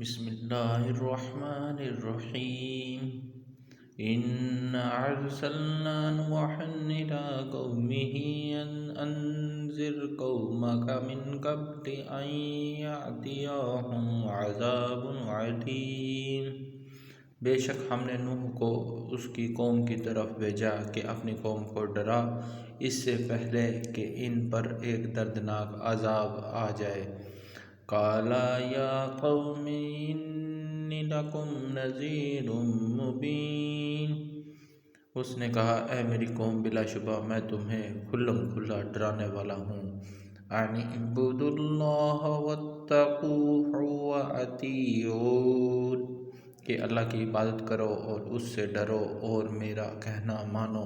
بسم اللہ الرحمن الرحیم اِنَّا أَرْسَلْنَا نُوحًا إِلَىٰ قَوْمِهِ أَنْ أَنذِرْ قَوْمَكَ مِنْ قَبْلِ أَنْ يَأْتِيَهُمْ عَذَابٌ عَلِيمٌ۔ بے شک ہم نے نوح کو اس کی قوم کی طرف بھیجا کہ اپنی قوم کو ڈرا اس سے پہلے کہ ان پر ایک دردناک عذاب آ جائے۔ قَالَ يَا قَوْمِ إِنِّي لَكُمْ نَذِيرٌ مُّبِينٌ۔ اس نے کہا اے میری قوم، بلا شبہ میں تمہیں کھلم کھلا ڈرانے والا ہوں۔ أَنِ اعْبُدُوا اللَّهَ وَاتَّقُوهُ وَأَطِیعُونِ، کہ اللہ کی عبادت کرو اور اس سے ڈرو اور میرا کہنا مانو۔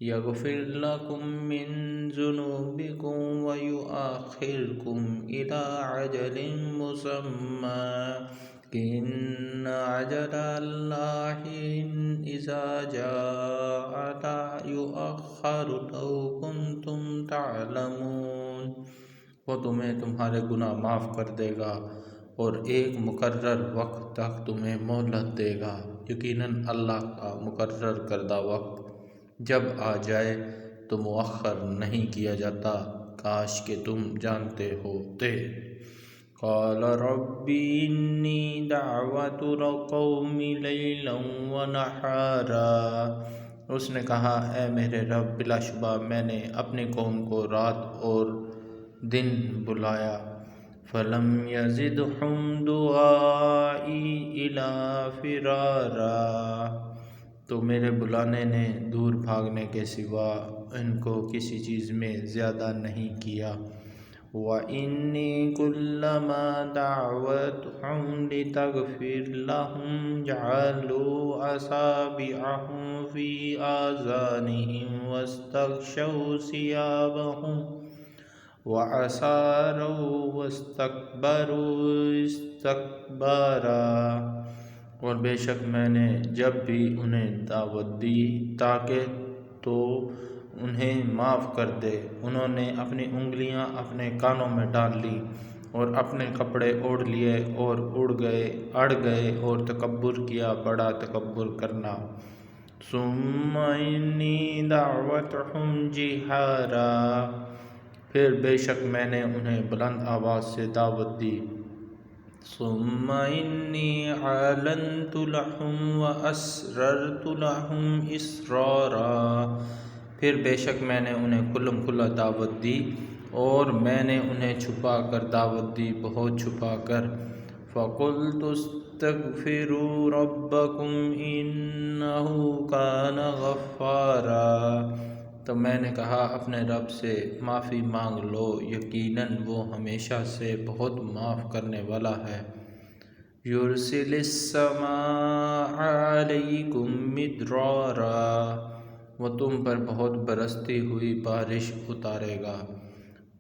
یغفر لکم من ذنوبکم ویؤخرکم الی اجل مسمی ان اجل اللہ اذا جاء لا یؤخر لو کنتم تعلمون۔ وہ تمہیں تمہارے گناہ معاف کر دے گا اور ایک مقرر وقت تک تمہیں مہلت دے گا۔ یقیناً اللہ کا مقرر کردہ وقت جب آ جائے تو مؤخر نہیں کیا جاتا، کاش کہ تم جانتے ہوتے۔ قال رب انی دعوت القوم لیلا ونہارا۔ اس نے کہا اے میرے رب، بلا شبہ میں نے اپنی قوم کو رات اور دن بلایا۔ فلم یزدہم دعائی الا فرارا۔ تو میرے بلانے نے دور بھاگنے کے سوا ان کو کسی چیز میں زیادہ نہیں کیا۔ وَإِنِّي كُلَّمَا دَعَوْتُهُمْ لِتَغْفِرَ لَهُمْ جَعَلُوا أَصَابِعَهُمْ فِي آذَانِهِمْ وَاسْتَغْشَوْا ثِيَابَهُمْ وَأَصَرُّوا وَاسْتَكْبَرُوا اسْتِكْبَارًا۔ اور بے شک میں نے جب بھی انہیں دعوت دی تاکہ تو انہیں معاف کر دے، انہوں نے اپنی انگلیاں اپنے کانوں میں ڈال لی اور اپنے کپڑے اوڑھ لیے اور اڑ گئے اور تکبر کیا، بڑا تکبر کرنا۔ ثم انی دعوتہم جہارا۔ پھر بے شک میں نے انہیں بلند آواز سے دعوت دی۔ ثم انی اعلنت لہم واسررت لہم اسرارا۔ پھر بے شک میں نے انہیں کھلم کھلا دعوت دی اور میں نے انہیں چھپا کر دعوت دی، بہت چھپا کر۔ فقلت استغفروا ربکم انہ کان غفارا۔ تو میں نے کہا اپنے رب سے معافی مانگ لو، یقیناً وہ ہمیشہ سے بہت معاف کرنے والا ہے۔ یرسل السماء علیکم مدرارا۔ وہ تم پر بہت برستی ہوئی بارش اتارے گا۔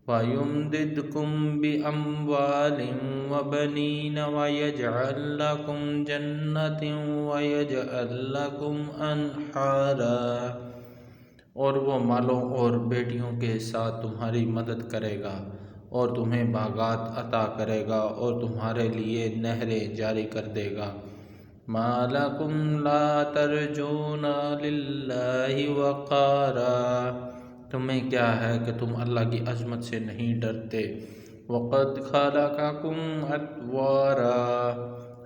وَيُمْدِدْكُمْ بِأَمْوَالٍ وَبَنِينَ وَيَجْعَلْ لَكُمْ جَنَّاتٍ وَيَجْعَلْ لَكُمْ أَنْہَارًا۔ اور وہ مالوں اور بیٹیوں کے ساتھ تمہاری مدد کرے گا اور تمہیں باغات عطا کرے گا اور تمہارے لیے نہریں جاری کر دے گا۔ مَا لَكُمْ لَا تَرْجُونَ لِلَّهِ وَقَارًا۔ تمہیں کیا ہے کہ تم اللہ کی عظمت سے نہیں ڈرتے۔ وَقَدْ خَلَقَكُمْ أَطْوَارًا۔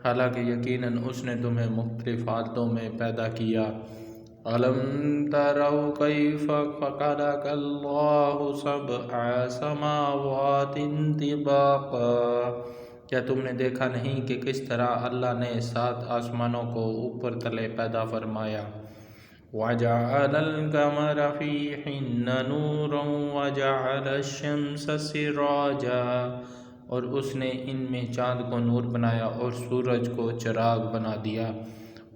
حالانکہ یقیناً اس نے تمہیں مختلف حالتوں میں پیدا کیا۔ أَلَمْ تَرَوْا كَيْفَ خَلَقَ اللَّهُ سَبْعَ سَمَاوَاتٍ طِبَاقًا۔ کیا تم نے دیکھا نہیں کہ کس طرح اللہ نے 7 آسمانوں کو اوپر تلے پیدا فرمایا۔ وَجَعَلَ الْقَمَرَ فِيهِنَّ نُورًا وَجَعَلَ الشَّمْسَ سِرَاجًا۔ اور اس نے ان میں چاند کو نور بنایا اور سورج کو چراغ بنا دیا۔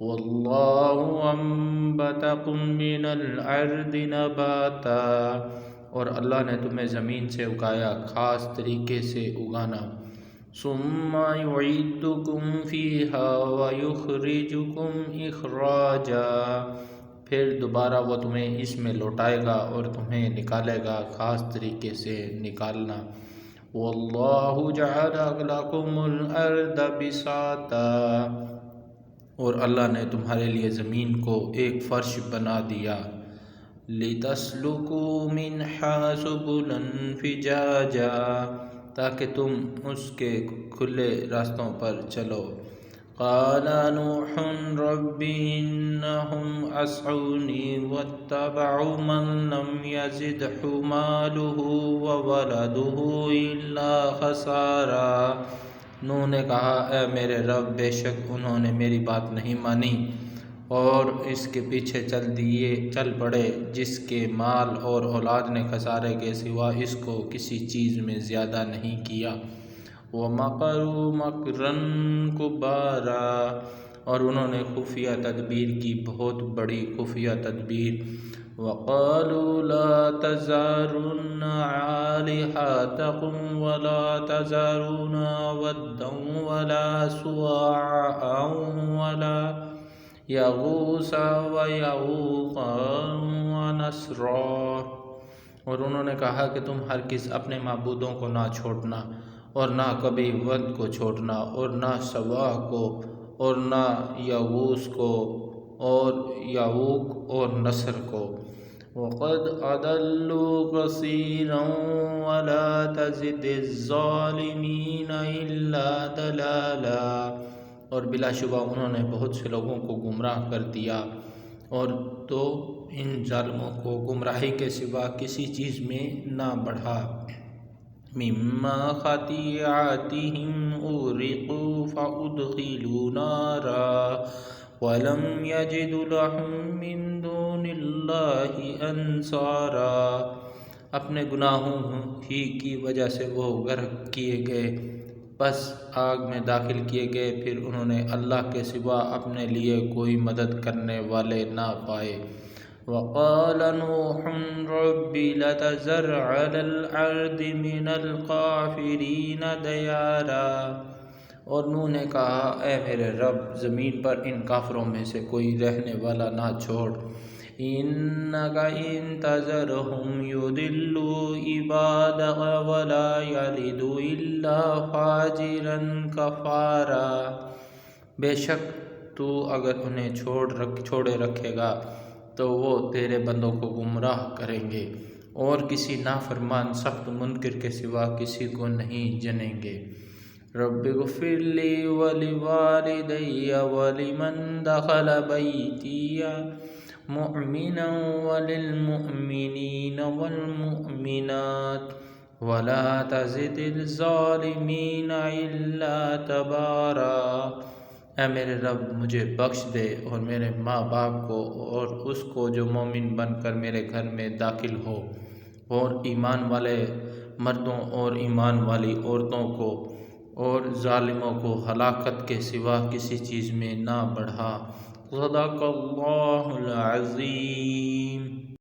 وَاللَّهُ أَنبَتَكُم مِّنَ الْأَرْضِ نَبَاتًا۔ اور اللہ نے تمہیں زمین سے اگایا، خاص طریقے سے اگانا۔ ثُمَّ يُعِيدُكُمْ فِيهَا وَيُخْرِجُكُمْ إِخْرَاجًا۔ پھر دوبارہ وہ تمہیں اس میں لوٹائے گا اور تمہیں نکالے گا، خاص طریقے سے نکالنا۔ واللہ جعل لکم الارض بساطا، اور اللہ نے تمہارے لیے زمین کو ایک فرش بنا دیا، لِتَسْلُكُوا مِنْهَا سُبُلًا فِجَاجًا، تاکہ تم اس کے کھلے راستوں پر چلو۔ قال نوح رب إنهم عصوني واتبعوا من لم يزده ماله وولده إلا خسارا۔ نوح نے کہا اے میرے رب، بے شک انہوں نے میری بات نہیں مانی اور اس کے پیچھے چل پڑے جس کے مال اور اولاد نے خسارے کے سوا اس کو کسی چیز میں زیادہ نہیں کیا۔ وَمَكَرُوا مَكْرًا كُبَّارًا، اور انہوں نے خفیہ تدبیر کی، بہت بڑی خفیہ تدبیر۔ وَقَالُوا لَا تَذَرُنَّ آلِهَتَكُمْ وَلَا تَذَرُونَ وَدًّا وَلَا سُوَاعًا وَلَا يَغُوثَ وَيَعُوقَ وَنَسْرًا، اور انہوں نے کہا کہ تم ہرگز اپنے معبودوں کو نہ چھوڑنا، اور نہ کبھی ود کو چھوڑنا، اور نہ سواع کو، اور نہ یغوث کو، اور یعوق اور نصر کو۔ وَقَدْ أَضَلُّوا كَثِيرًا وَلَا تَزِدِ الظَّالِمِينَ إِلَّا ضَلَالًا، اور بلا شبہ انہوں نے بہت سے لوگوں کو گمراہ کر دیا، اور تو ان ظالموں کو گمراہی کے سوا کسی چیز میں نہ بڑھا۔ مِمَّا خَطِيئَاتِهِمْ أُغْرِقُوا فَأُدْخِلُوا نَارًا وَلَمْ يَجِدُوا لَهُم مِّن دُونِ اللَّهِ أَنصَارًا، اپنے گناہوں ہی کی وجہ سے وہ غرق کیے گئے، پس آگ میں داخل کیے گئے، پھر انہوں نے اللہ کے سوا اپنے لیے کوئی مدد کرنے والے نہ پائے۔ وَقَالَ نُوحٌ رَبِّ لَتَذَرْ عَلَى الْأَرْضِ مِنَ الْكَافِرِينَ دَيَارًا، اور نوح نے کہا اے میرے رب، زمین پر ان کافروں میں سے کوئی رہنے والا نہ چھوڑ۔ إِنَّكَ إِن تَذَرْهُمْ يُضِلُّوا عِبَادَكَ وَلَا يَلِدُوا إِلَّا فَاجِرًا كَفَّارًا، بے شک تو اگر انہیں چھوڑے رکھے گا تو وہ تیرے بندوں کو گمراہ کریں گے، اور کسی نافرمان سخت منکر کے سوا کسی کو نہیں جنیں گے۔ رب اغفر لی ولوالدی ولمن دخل بیتی مؤمنا وللمؤمنین والمؤمنات ولا تزد الظالمین الا تبارا، اے میرے رب مجھے بخش دے اور میرے ماں باپ کو اور اس کو جو مومن بن کر میرے گھر میں داخل ہو، اور ایمان والے مردوں اور ایمان والی عورتوں کو، اور ظالموں کو ہلاکت کے سوا کسی چیز میں نہ بڑھا۔ صدق اللہ العظیم۔